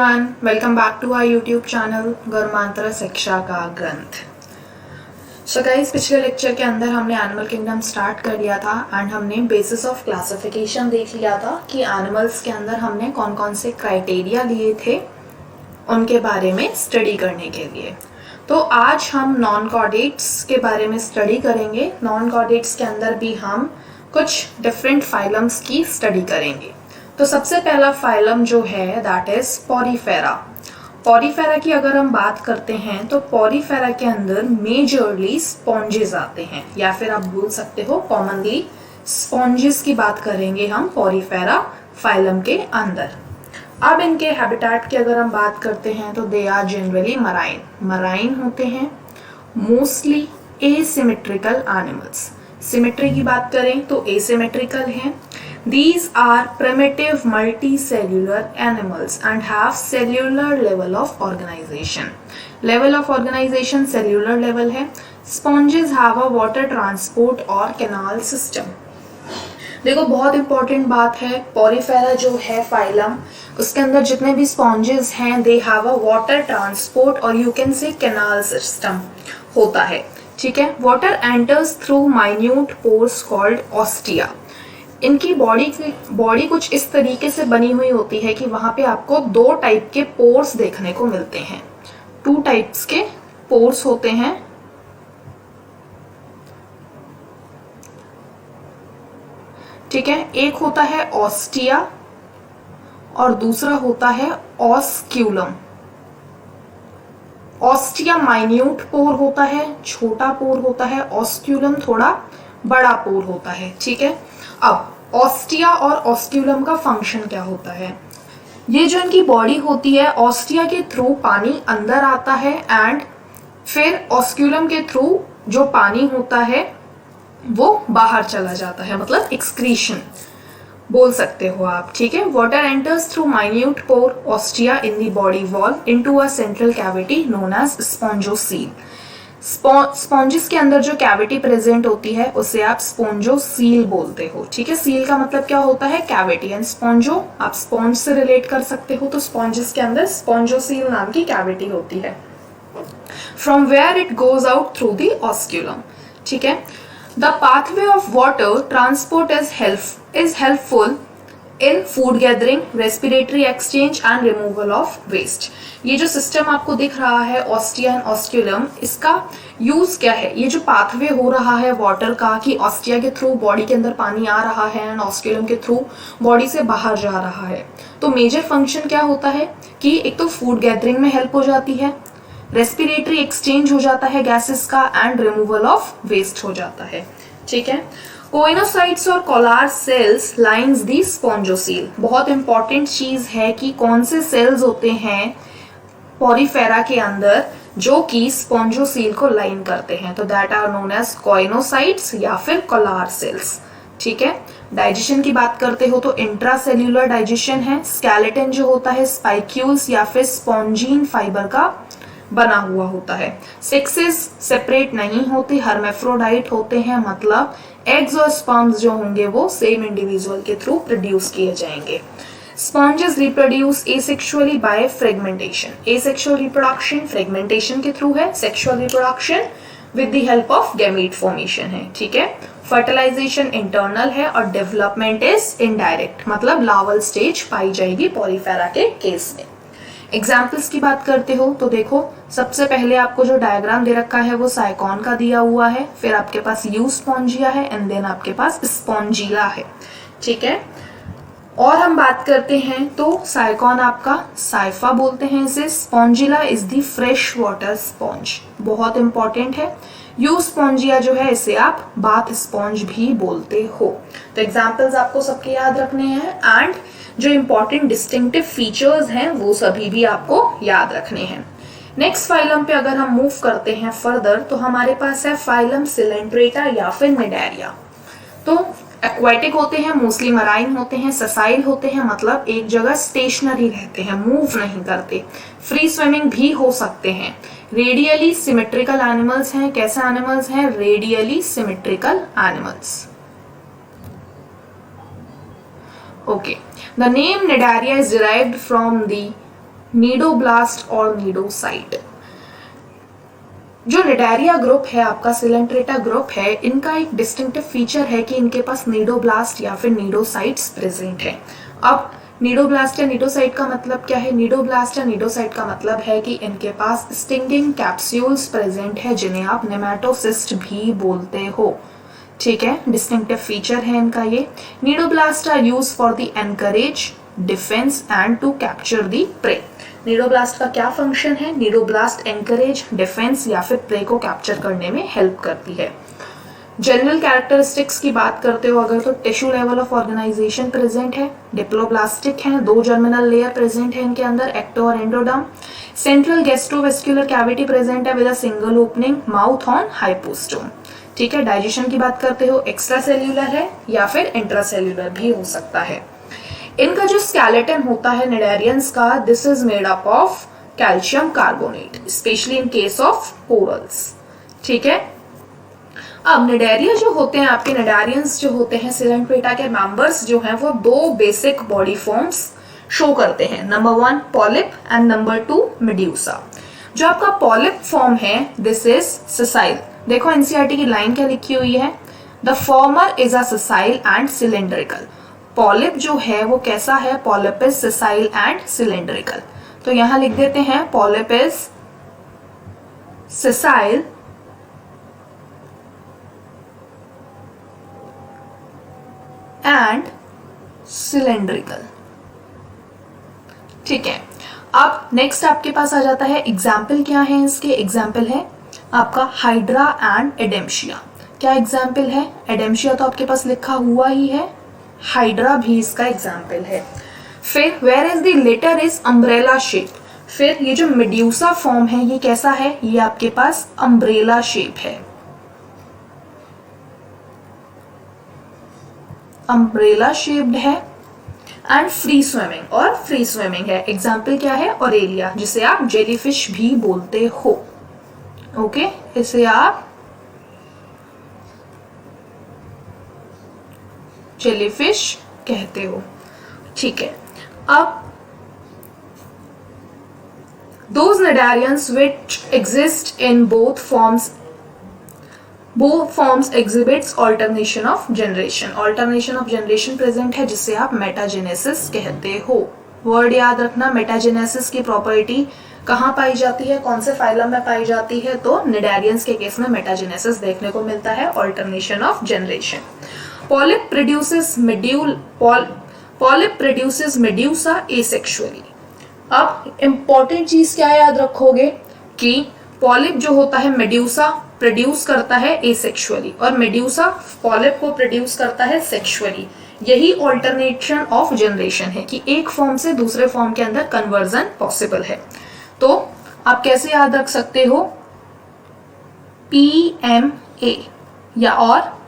Everyone, welcome back to our YouTube channel गर्मांतर शिक्षा का ग्रंथ। सो गाइस, पिछले लेक्चर के अंदर हमने एनिमल किंगडम स्टार्ट कर लिया था एंड हमने बेसिस ऑफ क्लासिफिकेशन देख लिया था कि एनिमल्स के अंदर हमने कौन कौन से क्राइटेरिया लिए थे उनके बारे में स्टडी करने के लिए। तो आज हम नॉन कॉर्डेट्स के बारे में स्टडी करेंगे। नॉन कॉर्डेट्स के अंदर भी हम कुछ डिफरेंट फाइलम्स की स्टडी करेंगे। तो सबसे पहला फाइलम जो है दैट इज पॉरीफेरा। पॉरीफेरा की अगर हम बात करते हैं तो पॉरीफेरा के अंदर मेजरली स्पॉन्जेस आते हैं, या फिर आप बोल सकते हो कॉमनली स्पॉन्जेस की बात करेंगे हम पॉरीफेरा फाइलम के अंदर। अब इनके हैबिटेट की अगर हम बात करते हैं तो दे आर जनरली मराइन होते हैं, मोस्टली एसिमेट्रिकल एनिमल्स। सिमेट्री की बात करें तो एसिमेट्रिकल हैं। These are primitive multicellular animals and have cellular level of organization. Level of organization cellular level है। Sponges have a water transport और canal system. देखो, बहुत इंपॉर्टेंट बात है, पॉरीफेरा जो है फाइलम उसके अंदर जितने भी स्पॉन्जेस हैं they have a water transport और you can say canal system होता है। ठीक है, water enters through minute pores called ostia. इनकी बॉडी कुछ इस तरीके से बनी हुई होती है कि वहां पे आपको दो टाइप के पोर्स देखने को मिलते हैं। टू टाइप्स के पोर्स होते हैं। ठीक है, एक होता है ऑस्टिया और दूसरा होता है ऑस्क्यूलम। ऑस्टिया माइन्यूट पोर होता है, छोटा पोर होता है। ऑस्क्यूलम थोड़ा बड़ा पोर होता है। ठीक है, अब ऑस्टिया और ऑस्क्यूलम का फंक्शन क्या होता है? ये जो इनकी बॉडी होती है, ऑस्टिया के थ्रू पानी अंदर आता है एंड फिर ऑस्क्यूलम के थ्रू जो पानी होता है वो बाहर चला जाता है, मतलब एक्सक्रीशन बोल सकते हो आप। ठीक है, water enters through minute pore ostia in the body wall into a central cavity known as spongocoel. Sponges के अंदर जो कैविटी प्रेजेंट होती है उसे आप स्पॉन्जोसील बोलते हो। ठीक है, सील का मतलब क्या होता है? कैविटी। एंड स्पॉन्जो आप स्पॉन्ज से रिलेट कर सकते हो, तो स्पॉन्जेस के अंदर स्पॉन्जोसील नाम की कैविटी होती है, from where it goes out through the osculum. ठीक है, the pathway of water transport is helpful in food gathering, respiratory exchange and removal of waste. ये जो सिस्टम आपको दिख रहा है ऑस्टिया एंड ऑस्क्यूलम, इसका यूज क्या है? ये जो पाथवे हो रहा है वाटर का कि ऑस्टिया के थ्रू बॉडी के अंदर पानी आ रहा है एंड ऑस्क्यूलम के थ्रू बॉडी से बाहर जा रहा है, तो मेजर फंक्शन क्या होता है कि एक तो फूड गैदरिंग में हेल्प हो जाती है, रेस्पिरेटरी एक्सचेंज हो जाता है गैसेस का एंड रिमूवल ऑफ वेस्ट हो जाता है। ठीक है, कोइनोसाइट्स और कॉलार सेल्स लाइंस दी स्पॉन्जोसील। बहुत इंपॉर्टेंट चीज है कि कौन से सेल्स होते हैं पॉरीफेरा के अंदर जो कि स्पॉन्जोसील को लाइन करते हैं, तो that are known as choanocytes या फिर कॉलार सेल्स। ठीक है, डाइजेशन की बात करते हो तो इंट्रासेल्यूलर डाइजेशन है। स्केलेटन जो होता है स्पाइक्यूल्स या फिर स्पॉन्जीन फाइबर का बना हुआ होता है। सेक्सेस सेपरेट नहीं होते, हर्मेफ्रोडाइट होते हैं, मतलब एग्स और स्पर्म्स जो होंगे वो सेम इंडिविजुअल के थ्रू प्रोड्यूस किए जाएंगे। Sponges reproduce asexually by fragmentation. Asexual reproduction fragmentation के थ्रू है, sexual reproduction with the help of gamete formation है। ठीक है, फर्टिलाइजेशन इंटरनल है और डेवलपमेंट इज इनडायरेक्ट, मतलब लार्वल स्टेज पाई जाएगी पॉरीफेरा के केस में। एग्जाम्पल्स की बात करते हो तो देखो, सबसे पहले आपको जो डायग्राम दे रखा है वो साइकॉन का दिया हुआ है, फिर आपके पास यू स्पॉन्जिया है एंड देन आपके पास स्पॉन्जिला है। ठीक है, और हम बात करते हैं तो साइकॉन आपका साइफा बोलते हैं इसे, Spongilla is the fresh water sponge, बहुत इंपॉर्टेंट है। यू स्पॉन्जिया जो है इसे आप बाथ स्पॉन्ज भी बोलते हो। तो एग्जाम्पल्स आपको सबके याद रखने हैं एंड जो इंपॉर्टेंट डिस्टिंक्टिव फीचर्स हैं वो सभी भी आपको याद रखने हैं। नेक्स्ट फाइलम पे अगर हम मूव करते हैं फर्दर तो हमारे पास है फाइलम सिलेंट्रेटा या फिर निडारिया। तो एक्वाटिक होते हैं, मोस्टली मराइन होते हैं, ससाइल होते हैं, मतलब एक जगह स्टेशनरी रहते हैं, मूव नहीं करते। फ्री स्विमिंग भी हो सकते हैं। रेडियली सिमेट्रिकल एनिमल्स हैं। कैसे एनिमल्स हैं? Radially symmetrical animals. Okay, the name Nidaria is derived from the cnidoblast और नीडोसाइट। जो निडारिया ग्रुप है आपका, सिलेंट्रेटा ग्रुप है, इनका एक डिस्टिंक्टिव फीचर है कि इनके पास नीडोब्लास्ट या फिर नीडोसाइट्स प्रेजेंट है। अब नीडोब्लास्ट या नीडोसाइट का मतलब क्या है? नीडोब्लास्ट या नीडोसाइट का मतलब है कि इनके पास स्टिंगिंग कैप्सूल्स प्रेजेंट है, जिन्हें आप नेमेटोसिस्ट भी बोलते हो। ठीक है, डिस्टिंक्टिव फीचर है इनका ये। Cnidoblast are use for the anchorage, defence and to capture the prey. Cnidoblast का क्या फंक्शन है? नीडोब्लास्ट एनकरेज, डिफेंस या फिर प्रे को कैप्चर करने में हेल्प करती है। जनरल कैरेक्टरिस्टिक्स की बात करते हो अगर, तो tissue level of organisation present है, डिप्लोब्लास्टिक है, 2 जर्मिनल लेयर प्रेजेंट है इनके अंदर, एक्टो और एंडोडर्म। सेंट्रल गैस्ट्रोवेस्क्युलर कैविटी प्रेजेंट है with a single opening, mouth on hypostome. ठीक है, डाइजेशन की बात करते हो, एक्स्ट्रा सेल्यूलर है या फिर इंट्रासेल्यूलर भी हो सकता है। इनका जो स्केलेटन होता है निडारियंस का, this is made up of calcium carbonate, specially in case of corals. ठीक है, अब निडारिया जो होते हैं आपके, निडारियंस जो होते हैं, सिलेंट्रेटा के मेंबर्स जो हैं, वो 2 बेसिक बॉडी फॉर्म्स शो करते हैं। Number 1 polyp and number 2 medusa. जो आपका पॉलिप फॉर्म है, दिस इज सिसाइल। देखो एनसीईआरटी की लाइन क्या लिखी हुई है, the former is a sessile and cylindrical. Polyp जो है वो कैसा है? Polyp is sessile and cylindrical. तो यहां लिख देते हैं polyp is sessile and cylindrical. ठीक है, अब नेक्स्ट आपके पास आ जाता है एग्जाम्पल। क्या है इसके? एग्जाम्पल है आपका हाइड्रा एंड एडेम्शिया। क्या एग्जाम्पल है? एडेम्शिया तो आपके पास लिखा हुआ ही है, हाइड्रा भी इसका एग्जाम्पल है। फिर where is the latter is umbrella shape. फिर ये जो मेड्यूसा फॉर्म है ये कैसा है? ये आपके पास अम्ब्रेला शेप है, अम्ब्रेला शेप्ड है एंड फ्री स्विमिंग, और फ्री स्विमिंग है। एग्जाम्पल क्या है? ऑरेलिया, जिसे आप जेलीफिश भी बोलते हो। ओके, इसे आप जेलीफिश कहते हो। ठीक है, अब those nidarians which exist in both forms exhibits alternation of generation। alternation of generation present है, जिसे आप मेटाजेनेसिस कहते हो। वर्ड याद रखना, मेटाजेनेसिस की प्रॉपर्टी कहाँ पाई जाती है, कौन से फाइलम में पाई जाती है? तो निडारियंस के केस में मेटाजेनेसिस देखने को मिलता है, alternation of generation. Polyp produces medusa asexually. अब इंपॉर्टेंट चीज क्या याद रखोगे कि पॉलिप जो होता है मेड्यूसा प्रोड्यूस करता है एसेक्सुअली, और मेड्यूसा पॉलिप को प्रोड्यूस करता है सेक्सुअली। यही ऑल्टरनेशन ऑफ जनरेशन है कि एक फॉर्म से दूसरे फॉर्म के अंदर कन्वर्जन पॉसिबल है। तो आप कैसे याद रख सकते हो? PMA या और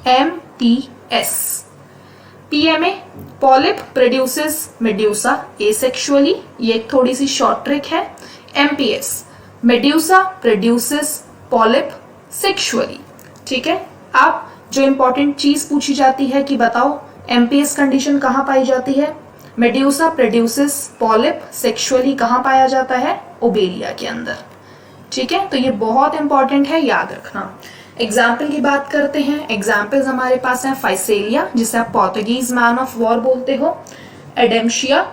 MPS। PMA polyp produces medusa asexually, ये एक थोड़ी सी शॉर्ट ट्रिक है। MPS medusa produces polyp sexually. ठीक है, अब जो इंपॉर्टेंट चीज पूछी जाती है कि बताओ MPS कंडीशन कहाँ पाई जाती है? मेड्यूसा प्रोड्यूसेस पॉलिप सेक्सुअली कहाँ पाया जाता है? ओबेरिया के अंदर। ठीक है, तो ये बहुत इंपॉर्टेंट है, याद रखना। एग्जाम्पल की बात करते हैं। एग्जाम्पल्स हमारे पास हैं फाइसेलिया, जिसे आप पोर्तुगीज मैन ऑफ वॉर बोलते हो, एडेम्शिया,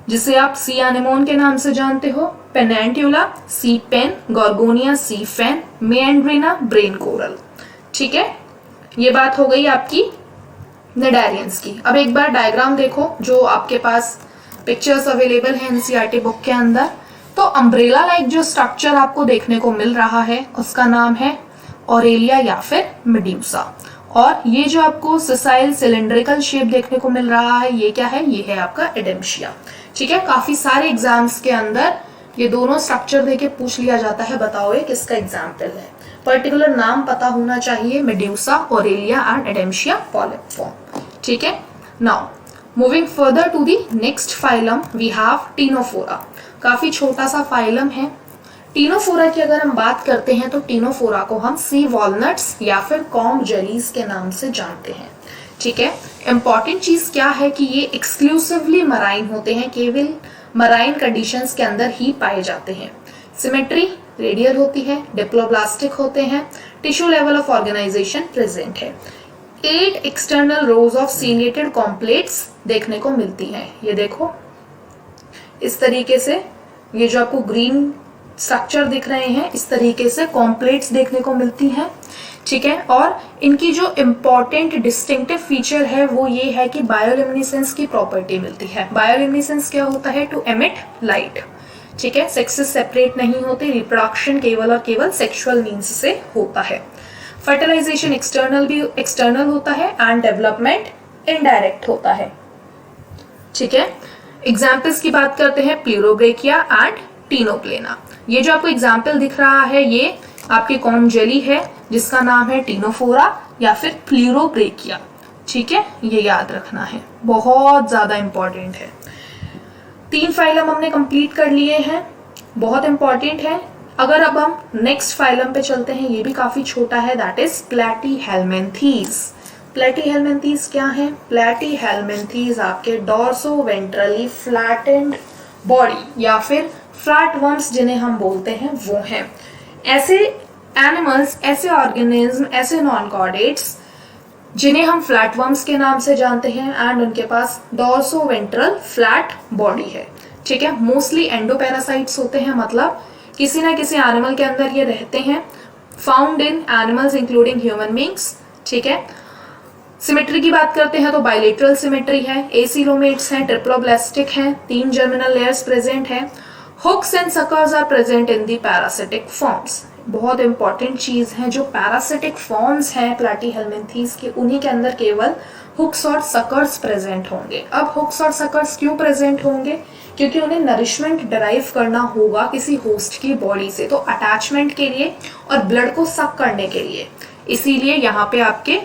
जिसे आप सी एनेमोन के नाम से जानते हो, पेनेंट्यूला, सी पेन, गॉर्गोनिया, सी फैन, मेएंड्रिना, ब्रेन कोरल। ठीक है, ये बात हो गई आपकी निडारियंस की। अब एक बार डायग्राम देखो, जो आपके पास पिक्चर्स अवेलेबल है एनसीईआरटी बुक के अंदर। तो अम्ब्रेला लाइक जो स्ट्रक्चर आपको देखने को मिल रहा है उसका नाम है ऑरेलिया या फिर मेड्यूसा, और ये जो आपको सिसाइल सिलेंड्रिकल शेप देखने को मिल रहा है ये क्या है? ये है आपका एडेम्शिया। ठीक है, काफी सारे एग्जाम्स के अंदर ये दोनों स्ट्रक्चर देके पूछ लिया जाता है, बताओ ये किसका एग्जाम्पल है। पर्टिकुलर नाम पता होना चाहिए, Medusa, Aurelia and Adamsia polyp form. ठीक है, now moving further to the next phylum we have Ctenophora. काफी छोटा सा फाइलम है। टीनोफोरा की अगर हम बात करते हैं तो टीनोफोरा को हम सी वॉलनट्स या फिर कॉम्ब जेलीज के नाम से जानते हैं। ठीक है, इंपॉर्टेंट चीज क्या है कि ये एक्सक्लूसिवली मराइन होते हैं, केवल मराइन कंडीशंस के अंदर ही पाए जाते हैं। सिमेट्री रेडियल होती है, डिप्लोब्लास्टिक होते हैं, tissue level of organisation present है। 8 एक्सटर्नल रोज ऑफ सीनिएटेड कॉम्प्लेट्स देखने को मिलती हैं। ये देखो इस तरीके से, ये जो आपको ग्रीन स्ट्रक्चर दिख रहे हैं, इस तरीके से कॉम्प्लेट्स देखने को मिलती हैं, ठीक है। और इनकी जो इम्पॉर्टेंट डिस्टिंक्टिव फीचर है वो ये है कि बायोल्यूमिनेसेंस की प्रॉपर्टी मिलती है। बायोल्यूमिनेसेंस क्या होता है? टू एमिट लाइट, ठीक है। सेक्सेस सेपरेट नहीं होते, रिप्रोडक्शन केवल और केवल सेक्सुअल मीन्स से होता है। फर्टिलाइजेशन एक्सटर्नल होता है एंड डेवलपमेंट इनडायरेक्ट होता है, ठीक है। एग्जाम्पल्स की बात करते हैं, प्लूरोब्रेकिया एंड टीनोप्लेना। ये जो आपको एग्जाम्पल दिख रहा है ये आपके कॉर्न जेली है जिसका नाम है टीनोफोरा या फिर प्लूरोब्रेकिया, ठीक है। ये याद रखना है, बहुत ज्यादा इंपॉर्टेंट है। 3 फाइलम हमने कंप्लीट कर लिए हैं, बहुत इंपॉर्टेंट है। अगर अब हम नेक्स्ट फाइलम पे चलते हैं, ये भी काफी छोटा है, दैट इज प्लैटीहेल्मिन्थीज। प्लैटीहेल्मिन्थीज क्या है? प्लैटीहेल्मिन्थीज आपके डॉर्सोवेंट्रली फ्लैटेंड बॉडी या फिर फ्लैटवर्म्स जिन्हें हम बोलते हैं वो हैं। ऐसे एनिमल्स, ऐसे ऑर्गेनिज्म, ऐसे नॉन कॉर्डेट्स जिन्हें हम फ्लैटवर्म्स के नाम से जानते हैं एंड उनके पास डॉर्सोवेंट्रल फ्लैट बॉडी है, ठीक है। मोस्टली एंडोपैरासाइट्स होते हैं, मतलब किसी ना किसी एनिमल के अंदर ये रहते हैं। Found in animals including human beings, ठीक है। सिमेट्री की बात करते हैं तो बाइलेटरल सिमेट्री है, एसिलोमेट्स हैं, ट्रिप्लोब्लास्टिक हैं, 3 जर्मिनल लेयर्स प्रेजेंट हैं। Hooks and suckers are present in the parasitic forms. बहुत इंपॉर्टेंट चीज है, जो पैरासिटिक फॉर्म्स हैं प्लैटीहेल्मिन्थीज के, उन्हीं के अंदर केवल हुक्स और सकर्स प्रेजेंट होंगे। अब हुक्स और सकर्स क्यों प्रेजेंट होंगे? क्योंकि उन्हें नरिशमेंट डराइव करना होगा किसी होस्ट की बॉडी से, तो अटैचमेंट के लिए और ब्लड को सक करने के लिए, इसीलिए यहाँ पे आपके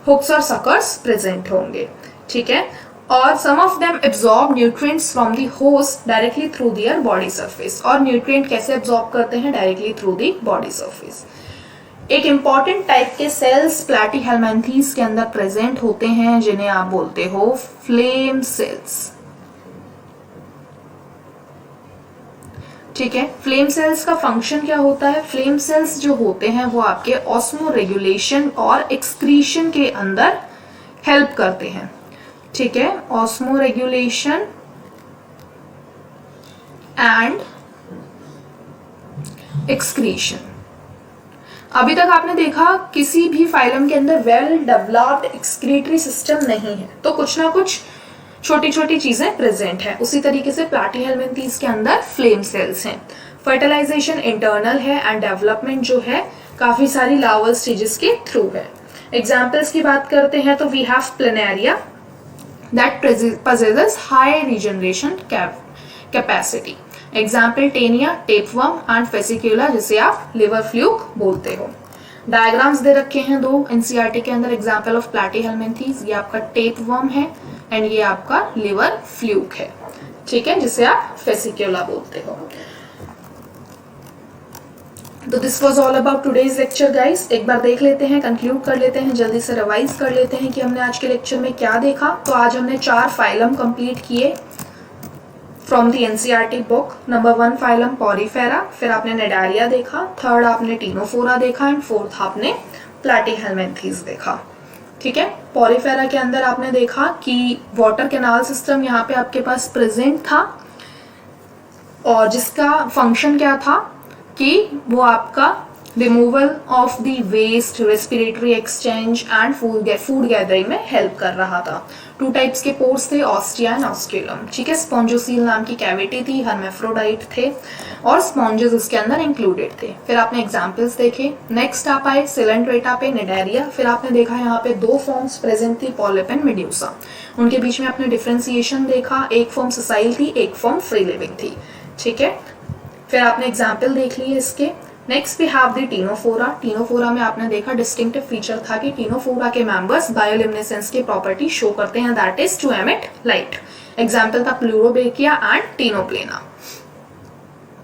हुक्स और सकर्स प्रेजेंट होंगे, ठीक है। और some of them absorb nutrients from the host directly through their body surface। और न्यूट्रिएंट कैसे absorb करते हैं? directly through the body surface। एक important टाइप के सेल्स प्लैटीहेल्मिन्थीज के अंदर प्रेजेंट होते हैं जिन्हें आप बोलते हो फ्लेम सेल्स, ठीक है। फ्लेम सेल्स का फंक्शन क्या होता है? फ्लेम सेल्स जो होते हैं वो आपके ऑस्मो रेगुलेशन और एक्सक्रीशन के अंदर हेल्प करते हैं, ठीक है। Osmo regulation and excretion. अभी तक आपने देखा किसी भी फाइलम के अंदर वेल डेवलप्ड एक्सक्रीटरी सिस्टम नहीं है, तो कुछ ना कुछ छोटी छोटी चीजें प्रेजेंट है। उसी तरीके से प्लैटीहेल्मिन्थीज के अंदर फ्लेम सेल्स हैं। फर्टिलाइजेशन इंटरनल है एंड डेवलपमेंट जो है काफी सारी लार्वल स्टेजेस के थ्रू है। एग्जाम्पल्स की बात करते हैं तो we have Planaria that possesses high regeneration capacity। Example Taenia, tapeworm and Fasciola जिसे आप लिवर फ्लूक बोलते हो। डायग्राम्स दे रखे हैं 2 एनसीईआरटी के अंदर। एग्जाम्पल ऑफ प्लैटीहेल्मिन्थीज, ये आपका टेपवर्म है एंड ये आपका लिवर फ्लूक है, ठीक है, जिसे आप फेसिक्यूला बोलते हो। तो this was all about today's lecture guys. एक बार देख लेते हैं, कंक्लूड कर लेते हैं, जल्दी से रिवाइज कर लेते हैं कि हमने आज के लेक्चर में क्या देखा। तो आज हमने 4 फाइलम कंप्लीट किए from the NCERT book. Number 1 phylum Porifera, फिर आपने निडारिया देखा, 3rd आपने टीनोफोरा देखा एंड 4th आपने प्लैटीहेल्मिन्थीज देखा, ठीक है। पॉरीफेरा के अंदर आपने देखा कि वाटर कैनाल सिस्टम यहाँ पे आपके पास प्रेजेंट था और जिसका फंक्शन क्या था कि वो आपका removal of the waste, respiratory exchange and food gathering में हेल्प कर रहा था। 2 टाइप्स के पोर्स थे, ऑस्टिया एंड ऑस्क्यूलम, ठीक है। स्पॉन्जोसील नाम की कैविटी थी, हर्मेफ्रोडाइट थे और स्पॉन्जेस उसके अंदर इंक्लूडेड थे। फिर आपने एग्जाम्पल्स देखे। नेक्स्ट आप आए सिलेंट्रेटा पे, निडारिया। फिर आपने देखा यहाँ पे 2 फॉर्म्स प्रेजेंट थी, पॉलिप एंड मेड्यूसा। उनके बीच में आपने डिफ्रेंसिएशन देखा, एक फॉर्म ससाइल थी, एक फॉर्म फ्री लिविंग थी, ठीक है। फिर आपने एग्जाम्पल देख लिए इसके। Next we have the ctenophora. Ctenophora में आपने देखा डिस्टिंक्टिव फीचर था कि टीनोफोरा के मेंबर्स बायोल्यूमिनेसेंस की प्रॉपर्टी शो करते हैं, that is to emit light. Example था प्लूरोब्रेकिया एंड टीनोप्लेना,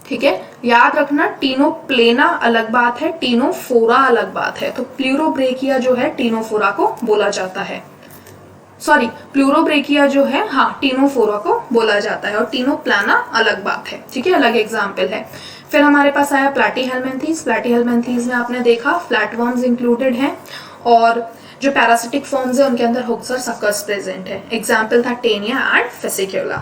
ठीक है। याद रखना टीनोप्लेना अलग बात है, टीनोफोरा अलग बात है। तो प्लूरोब्रेकिया जो है टीनोफोरा को बोला जाता है, सॉरी प्लूरोब्रेकिया जो है, हाँ टीनोफोरा को बोला जाता है, और टीनोप्लाना अलग बात है, ठीक है, अलग एग्जाम्पल है। फिर हमारे पास आया प्लैटीहेलमिन्थीज। प्लैटीहेलमिन्थीज में आपने देखा फ्लैटवर्म्स इंक्लूडेड हैं, और जो पैरासिटिक फॉर्म्स है उनके अंदर हुक्स और सकर्स प्रेजेंट है। एग्जाम्पल था Taenia and Fasciola.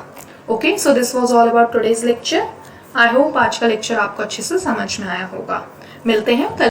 Okay, so this was all about today's lecture. I hope आज का लेक्चर आपको अच्छे से समझ में आया होगा। मिलते हैं कल।